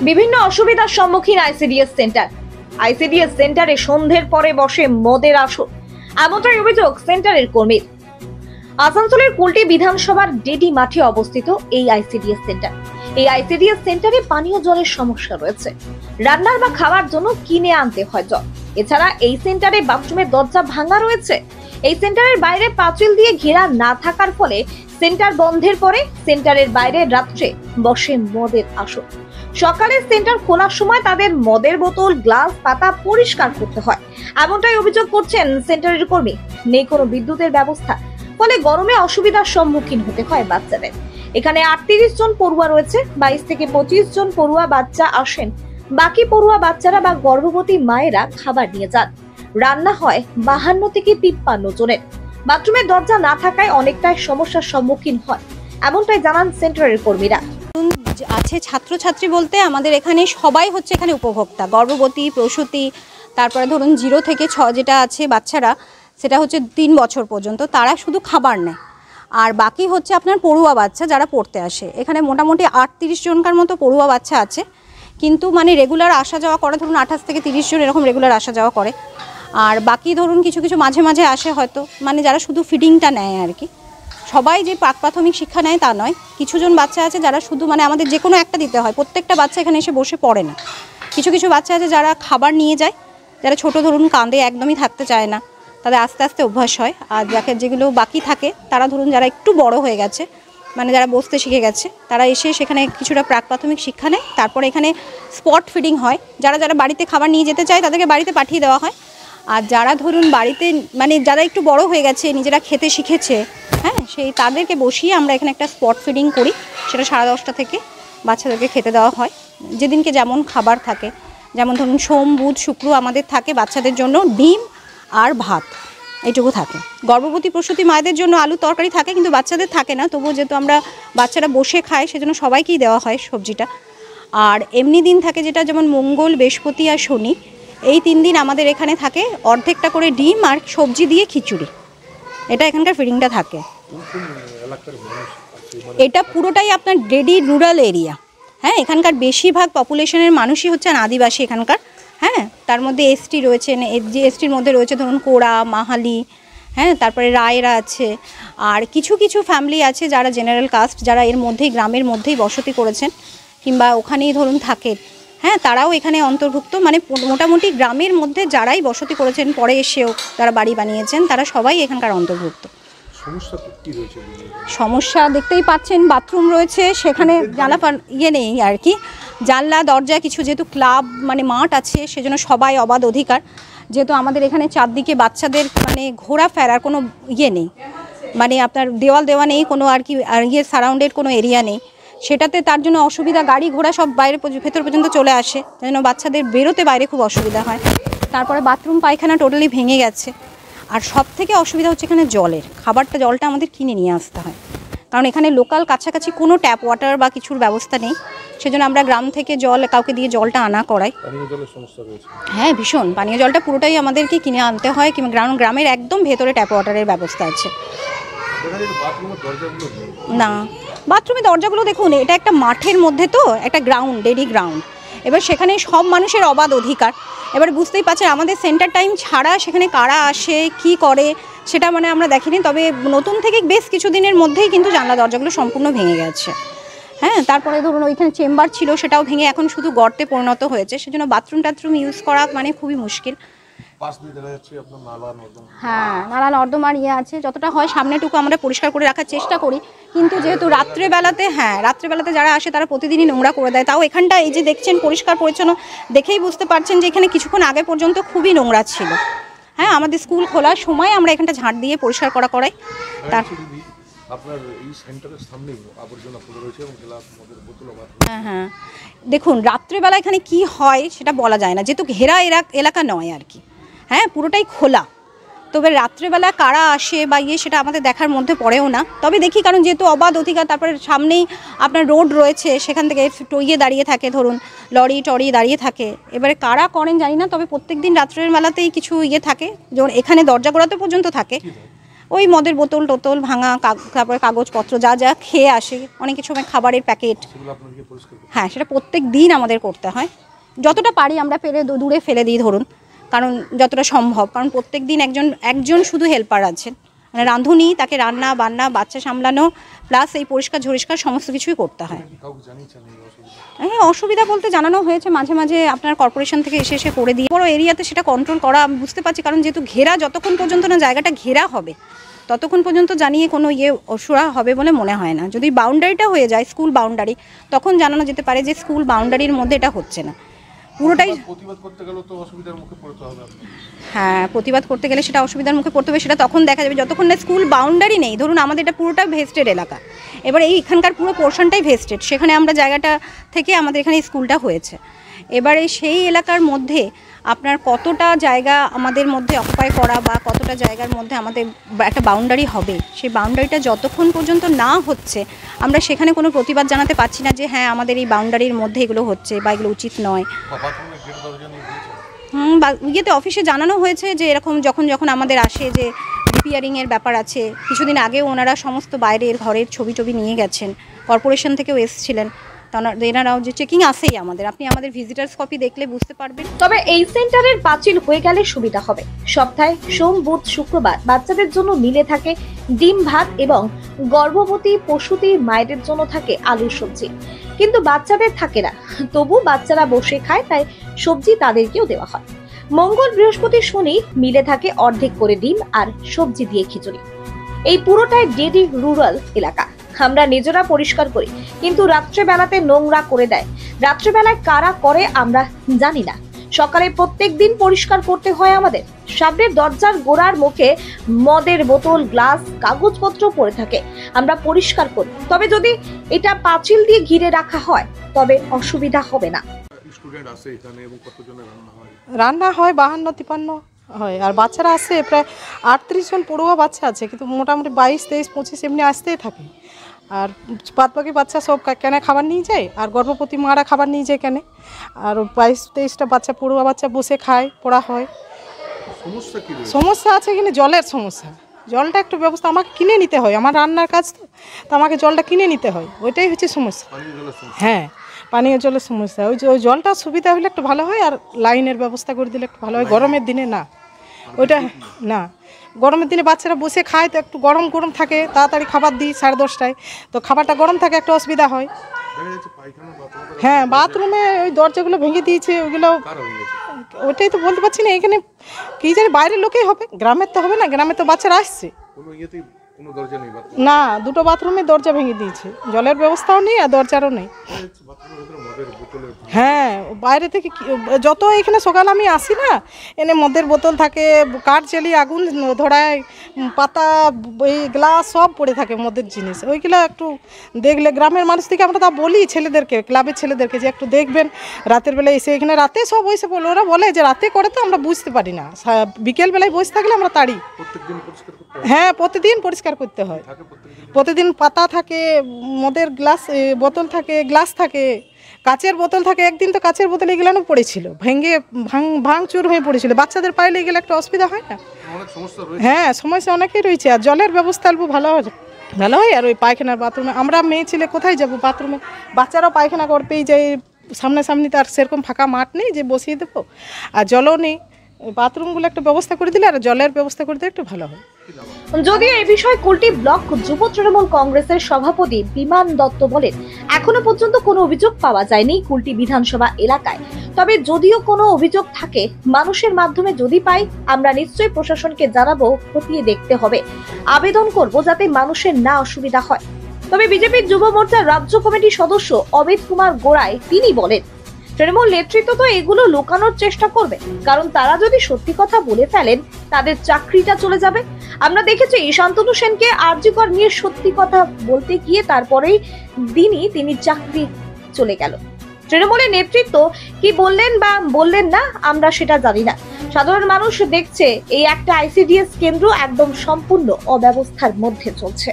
বিভিন্ন অসুবিধার সম্মুখীন আইসিডিএস সেন্টার। আইসিডিএস সেন্টারে সন্ধ্যের পরে বসে মদের আসর, এমনটাই অভিযোগ সেন্টারের কর্মীর। আসানসোলের কুলটি বিধানসভার ডেডি মাঠে অবস্থিত এই আইসিডিএস সেন্টার। এই আইসিডিএস সেন্টারে পানীয় জলের সমস্যা রয়েছে। রান্নার বা খাওয়ার জন্য কিনে আনতে হয় জল। এছাড়া এই সেন্টারে বাথরুমের দরজা ভাঙা রয়েছে। এই সেন্টারের বাইরে পাঁচিল দিয়ে ঘেরা না থাকার ফলে সেন্টার বন্ধের পরে সেন্টারের বাইরে রাত্রে বসে মদের আসর। সকালে সেন্টার খোলার সময় তাদের মদের বোতল, গ্লাস, পাতা পরিষ্কার করতে হয়, এমনটাই অভিযোগ করছেন সেন্টারের কর্মী। নেই কোনো বিদ্যুতের ব্যবস্থা, ফলে গরমে অসুবিধার সম্মুখীন হতে হয় বাচ্চাদের। এখানে 38 জন পড়ুয়া রয়েছে। 22 থেকে 25 জন পড়ুয়া বাচ্চা আসেন। বাকি পড়ুয়া বাচ্চারা বা গর্ভবতী মায়েরা খাবার নিয়ে যান। রান্না হয় 52 থেকে 53 জনের। বাথরুমের দরজা না থাকায় অনেকটাই সমস্যার সম্মুখীন হয়, এমনটাই জানান সেন্টারের কর্মীরা। আছে ছাত্রছাত্রী বলতে আমাদের এখানে সবাই হচ্ছে এখানে উপভোক্তা, গর্ভবতী, প্রসূতি, তারপরে ধরুন 0 থেকে 6 যেটা আছে বাচ্চারা, সেটা হচ্ছে 3 বছর পর্যন্ত, তারা শুধু খাবার নেয়। আর বাকি হচ্ছে আপনার পড়ুয়া বাচ্চা যারা পড়তে আসে। এখানে মোটামুটি 38 জনকার মতো পড়ুয়া বাচ্চা আছে, কিন্তু মানে রেগুলার আসা যাওয়া করে, ধরুন 28 থেকে 30 জন এরকম রেগুলার আসা যাওয়া করে। আর বাকি ধরুন কিছু কিছু মাঝে মাঝে আসে হয়তো, মানে যারা শুধু ফিডিংটা নেয় আর কি। সবাই যে প্রাথমিক শিক্ষা নেয় তা নয়, কিছুজন বাচ্চা আছে যারা শুধু মানে আমাদের যে কোনো একটা দিতে হয়, প্রত্যেকটা বাচ্চা এখানে এসে বসে পড়ে না। কিছু কিছু বাচ্চা আছে যারা খাবার নিয়ে যায়, যারা ছোট ধরুন কাঁদে, একদমই থাকতে চায় না, তাদের আস্তে আস্তে অভ্যাস হয়। আর যেগুলো বাকি থাকে তারা ধরুন যারা একটু বড় হয়ে গেছে, মানে যারা বসতে শিখে গেছে, তারা এসে সেখানে কিছুটা প্রাথমিক শিক্ষা নেয়। তারপরে এখানে স্পট ফিডিং হয়। যারা যারা বাড়িতে খাবার নিয়ে যেতে চায় তাদেরকে বাড়িতে পাঠিয়ে দেওয়া হয়। আর যারা ধরুন বাড়িতে মানে যারা একটু বড় হয়ে গেছে, নিজেরা খেতে শিখেছে, হ্যাঁ, সেই তাদেরকে বসিয়ে আমরা এখানে একটা স্পট ফিডিং করি। সেটা 10:30 থেকে বাচ্চাদেরকে খেতে দেওয়া হয়, যেদিনকে যেমন খাবার থাকে। যেমন ধরুন সোম, বুধ, শুক্র আমাদের থাকে বাচ্চাদের জন্য ডিম আর ভাত, এইটুকু থাকে। গর্ভবতী প্রসূতি মায়েদের জন্য আলু তরকারি থাকে, কিন্তু বাচ্চাদের থাকে না। তবুও যেহেতু আমরা বাচ্চারা বসে খায়, সেজন্য সবাইকেই দেওয়া হয় সবজিটা। আর এমনি দিন থাকে যেটা, যেমন মঙ্গল, বৃহস্পতি আর শনি, এই 3 দিন আমাদের এখানে থাকে অর্ধেকটা করে ডিম আর সবজি দিয়ে খিচুড়ি। এটা এখানকার ফিডিংটা থাকে। এটা পুরোটাই আপনার ডেডি রুরাল এরিয়া। হ্যাঁ, এখানকার বেশিরভাগ পপুলেশনের মানুষই হচ্ছেন আদিবাসী এখানকার। হ্যাঁ, তার মধ্যে এসটি রয়েছেন, যে এসটির মধ্যে রয়েছে ধরুন কোড়া, মাহালি, হ্যাঁ, তারপরে রায়রা আছে। আর কিছু কিছু ফ্যামিলি আছে যারা জেনারেল কাস্ট, যারা এর মধ্যেই গ্রামের মধ্যেই বসতি করেছেন কিংবা ওখানেই ধরুন থাকে, হ্যাঁ, তারাও এখানে অন্তর্ভুক্ত। মানে মোটামুটি গ্রামের মধ্যে যারাই বসতি করেছেন, পরে এসেও তারা বাড়ি বানিয়েছেন, তারা সবাই এখানকার অন্তর্ভুক্ত। সমস্যা দেখতেই পাচ্ছেন, বাথরুম রয়েছে, সেখানে জানলা নেই আর কি, জানলা দরজা কিছু, যেহেতু ক্লাব মানে মাঠ আছে, সেজন্য সবাই অবাধ অধিকার। যেহেতু আমাদের এখানে চারদিকে বাচ্চাদের মানে ঘোরাফেরার কোনো নেই, মানে আপনার দেওয়াল দেওয়া নেই কোনো আর কি, আর সারাউন্ডেড কোনো এরিয়া নেই, সেটাতে তার জন্য অসুবিধা। গাড়ি ঘোড়া সব বাইরে ভেতর পর্যন্ত চলে আসে, যেন বাচ্চাদের বেরোতে বাইরে খুব অসুবিধা হয়। তারপরে বাথরুম পায়খানা টোটালি ভেঙে গেছে। আর সব থেকে অসুবিধা হচ্ছে এখানে জলের, জলটা আমাদের কিনে নিয়ে আসতে হয়, কারণ এখানে লোকাল কাছাকাছি কোনো ট্যাপ ওয়াটার বা কিছুর ব্যবস্থা নেই। সেজন্য আমরা গ্রাম থেকে কাউকে দিয়ে জলটা আনা করাই। হ্যাঁ, ভীষণ, পানীয় জলটা পুরোটাই আমাদেরকে কিনে আনতে হয়, কিংবা গ্রামের একদম ভেতরে ট্যাপ ওয়াটারের ব্যবস্থা আছে না। বাথরুমের দরজাগুলো দেখুন, এটা একটা মাঠের মধ্যে, তো একটা গ্রাউন্ড, ডেডি গ্রাউন্ড। এবার সেখানে সব মানুষের অবাধ অধিকার। এবার বুঝতেই পারছেন আমাদের সেন্টার টাইম ছাড়া সেখানে কারা আসে, কি করে, সেটা মানে আমরা দেখিনি। তবে নতুন থেকে বেশ কিছুদিনের মধ্যেই কিন্তু জানলা দরজাগুলো সম্পূর্ণ ভেঙে গেছে। হ্যাঁ, তারপরে ধরুন ওইখানে চেম্বার ছিল, সেটাও ভেঙে এখন শুধু গর্তে পরিণত হয়েছে। সেজন্য বাথরুম টাথরুম ইউজ করা মানে খুবই মুশকিল। হ্যাঁ, নালা নর্দমার আছে, যতটা হয় সামনেটুকু আমরা পরিষ্কার করে রাখার চেষ্টা করি। কিন্তু যেহেতু রাত্রেবেলাতে যারা আসে তারা প্রতিদিনই নোংরা করে দেয়। তাও এখানটা এই যে দেখছেন পরিষ্কার পরিচ্ছন্ন, দেখেই বুঝতে পারছেন যে এখানে কিছুক্ষণ আগে পর্যন্ত খুবই নোংরা ছিল। হ্যাঁ, আমাদের স্কুল খোলার সময় আমরা এখানটা ঝাঁট দিয়ে পরিষ্কার করাই। তার হ্যাঁ, দেখুন রাত্রেবেলা এখানে কি হয় সেটা বলা যায় না, যেহেতু ঘেরা এলাকা নয় আর কি। হ্যাঁ, পুরোটাই খোলা। তবে রাত্রেবেলা কারা আসে বা সেটা আমাদের দেখার মধ্যে পড়েও না। তবে দেখি, কারণ যেহেতু অবাধ অধিকার, তারপরে সামনেই আপনার রোড রয়েছে, সেখান থেকে দাঁড়িয়ে থাকে, ধরুন লরি টরি দাঁড়িয়ে থাকে। এবারে কারা করেন জানি না, তবে প্রত্যেক দিন রাত্রের বেলাতেই কিছু থাকে, যেমন এখানে দরজা গোড়াতে পর্যন্ত থাকে। ওই মদের বোতল টোতল ভাঙা, তারপরে কাগজপত্র যা যা খেয়ে আসে, অনেক সময় খাবারের প্যাকেট, হ্যাঁ সেটা প্রত্যেক দিন আমাদের করতে হয়। যতটা পারি আমরা দূরে ফেলে দিই ধরুন, কারণ যতটা সম্ভব, কারণ প্রত্যেক দিন একজন শুধু হেল্পার আছেন, মানে রাঁধুনি, তাকে রান্না বান্না, বাচ্চা সামলানো, প্লাস এই পরিষ্কার ঝরিষ্কার সমস্ত কিছুই করতে হয়। হ্যাঁ, অসুবিধা বলতে জানানো হয়েছে মাঝে মাঝে, আপনার কর্পোরেশন থেকে এসে করে দিয়ে, বড় এরিয়াতে সেটা কন্ট্রোল করা আমি বুঝতে পারছি, কারণ যেহেতু ঘেরা, যতক্ষণ পর্যন্ত না জায়গাটা ঘেরা হবে ততক্ষণ পর্যন্ত জানিয়ে কোনো অসুরা হবে বলে মনে হয় না। যদি বাউন্ডারিটা হয়ে যায় স্কুল বাউন্ডারি, তখন জানানো যেতে পারে যে স্কুল বাউন্ডারির মধ্যে এটা হচ্ছে না। পুরোটাই প্রতিবাদ করতে গেলে তো অসুবিধার মুখে পড়তে হবে। হ্যাঁ, প্রতিবাদ করতে গেলে সেটা অসুবিধার মুখে পড়তে হবে, সেটা তখন দেখা যাবে যতক্ষণ না স্কুল বাউন্ডারি নেই। ধরুন আমাদের এটা পুরোটা ভেস্টেড এলাকা, এবার এখানকার পুরো পোর্শনটাই ভেস্টেড, সেখানে আমরা জায়গাটা থেকে আমাদের এখানে স্কুলটা হয়েছে। এবারে সেই এলাকার মধ্যে আপনার কতটা জায়গা আমাদের মধ্যে অকুপাই করা বা কতটা জায়গার মধ্যে আমাদের একটা বাউন্ডারি হবে, সেই বাউন্ডারিটা যতক্ষণ পর্যন্ত না হচ্ছে আমরা সেখানে কোনো প্রতিবাদ জানাতে পারছি না যে হ্যাঁ আমাদের এই বাউন্ডারির মধ্যে এগুলো হচ্ছে বা এগুলো উচিত নয়। ইয়েতে অফিসে জানানো হয়েছে যে এরকম যখন আমাদের আসে যে রিপেয়ারিংয়ের ব্যাপার আছে, কিছুদিন আগেও ওনারা সমস্ত বাইরের ঘরের ছবি নিয়ে গেছেন, কর্পোরেশন থেকেও এসেছিলেন, এনারাও যে চেকিং আসেই আমাদের, আপনি আমাদের ভিজিটার্স কপি দেখলে বুঝতে পারবেন। তবে এই সেন্টারের পাঁচিল হয়ে গেলে সুবিধা হবে। সপ্তাহে সোম, বুধ, শুক্রবার বাচ্চাদের জন্য মিলে থাকে ডিম ভাত এবং গর্ভবতী প্রসূতি মায়েদের জন্য থাকে আলুর সবজি, কিন্তু বাচ্চাদের থাকে না, তবু বাচ্চারা বসে খায়, তাই সবজি তাদেরকেও দেওয়া হয়। মঙ্গল, বৃহস্পতি, শনি মিলে থাকে অর্ধেক করে ডিম আর সবজি দিয়ে খিচুড়ি। এই পুরোটাই ডেডি রুরাল এলাকা। আমরা নিজেরা পরিষ্কার করি, কিন্তু রাত্রেবেলাতে নোংরা করে দেয়। রাত্রেবেলায় কারা করে আমরা জানি না। সকালে প্রত্যেক দিন পরিষ্কার করতে হয় আমাদের। সামনের দরজার গোড়ার মুখে মদের বোতল, গ্লাস, কাগজপত্র পড়ে থাকে, আমরা পরিষ্কার করি। তবে যদি এটা পাঁচিল দিয়ে ঘিরে রাখা হয় তবে অসুবিধা হবে না। রান্না হয় 52-53 হয়, আর বাচ্চারা আসে প্রায় 38 জন পড়ুয়া বাচ্চা আছে, কিন্তু মোটামুটি 22, 23, 25 এমনি আসতেই থাকে। আর বাদবাকি বাচ্চা সব কেনে খাবার নিয়ে যায়, আর গর্ভবতী মারা খাবার নিয়ে যায় কেনে, আর 22-23টা বাচ্চা পড়ুয়া বাচ্চা বসে খায়, পড়া হয়। সমস্যা আছে কিনা, জলের সমস্যা। জলটা একটু ব্যবস্থা আমাকে কিনে নিতে হয়, আমার রান্নার কাজ তো আমাকে জলটা কিনে নিতে হয়, ওইটাই হচ্ছে সমস্যা। হ্যাঁ, পানীয় জলের সমস্যা। ওই জলটা সুবিধা হলে একটু ভালো হয়, আর লাইনের ব্যবস্থা করে দিলে একটু ভালো হয়। গরমের দিনে না, ওইটা না, গরমের দিনে বাচ্চারা বসে খায় তো একটু গরম থাকে, তাড়াতাড়ি খাবার দিই 10:30টায়, তো খাবারটা গরম থাকে, একটা অসুবিধা হয়। হ্যাঁ, বাথরুমে ওই দরজাগুলো ভেঙে দিয়েছে, ওইগুলো ওইটাই তো বলতে পারছি না, এখানে কি জানি বাইরের লোকেই হবে, গ্রামের তো হবে না, গ্রামে তো বাচ্চারা আসছে না, দুটো বাথরুমে দরজা ভেঙে দিয়েছে, জলের ব্যবস্থাও নেই আর দরজারও নেই। হ্যাঁ, বাইরে থেকে যত এখানে সকাল আমি আসি না, এনে মদের বোতল থাকে, কাঠ জ্বালিয়ে আগুন ধরায়, পাতা, এই গ্লাস সব পড়ে থাকে মদের জিনিস। ওইগুলো একটু দেখলে গ্রামের মানুষ থেকে আমরা তা বলি ছেলেদেরকে, ক্লাবের ছেলেদেরকে, যে একটু দেখবেন রাতের বেলায় এসে, এখানে রাতে সব এসে বলে, ওরা বলে যে রাতে করে তো আমরা বুঝতে পারি না, বিকেলবেলায় বসে থাকলে আমরা তাড়ি। হ্যাঁ, প্রতিদিন পরিষ্কার করতে হয়, প্রতিদিন পাতা থাকে, মদের বোতল থাকে, গ্লাস থাকে, কাচের বোতল থাকে। একদিন তো কাচের বোতল এগুলো পড়েছিল, ভেঙে ভাঙচুর হয়ে পড়েছিল, বাচ্চাদের পাইলে এগুলো একটা অসুবিধা হয় না। হ্যাঁ, সমস্যা অনেকই রয়েছে, আর জলের ব্যবস্থা অল্প ভালো হয়। আর ওই পায়খানার বাথরুমে আমরা মেয়ে ছেলে কোথায় যাব, বাথরুমে বাচ্চারাও পায়খানা করতেই যায়, সামনাসামনি তার সেরকম ফাঁকা মাঠ নেই যে বসিয়ে দেবো, আর জলও নেই। বাথরুমগুলো একটা ব্যবস্থা করে দিলে আর জলের ব্যবস্থা করে দিলে একটু ভালো হয়। যদিও এই বিষয়ে কুলটি ব্লক যুব তৃণমূল কংগ্রেসের সভাপতি বিমান দত্ত বলেন, এখনো পর্যন্ত কোনো অভিযোগ পাওয়া যায়নি কুলটি বিধানসভা এলাকায়। তবে যদিও কোনো অভিযোগ থাকে, মানুষের মাধ্যমে যদি পাই, আমরা নিশ্চয়ই প্রশাসনকে জানাবো, খতিয়ে দেখতে হবে, আবেদন করব যাতে মানুষের না অসুবিধা হয়। তবে বিজেপির যুব মোর্চার রাজ্য কমিটির সদস্য অমিত কুমার গোড়াই তিনি বলেন, তৃণমূল নেতৃত্ব তো এগুলো লুকানোর চেষ্টা করবে, কারণ তারা যদি সত্যি কথা বলে ফেলেন তাদের চাকরিটা চলে যাবে। আমরা দেখেছি শান্তনু সেনকে আরজি কর নিয়ে সত্যি কথা বলতে গিয়ে তারপরেই তিনি চাকরি চলে গেল। তৃণমূলের নেতৃত্ব কি বললেন বা বললেন না আমরা সেটা জানি না। সাধারণ মানুষ দেখছে এই একটা আইসিডিএস কেন্দ্র একদম সম্পূর্ণ অব্যবস্থার মধ্যে চলছে।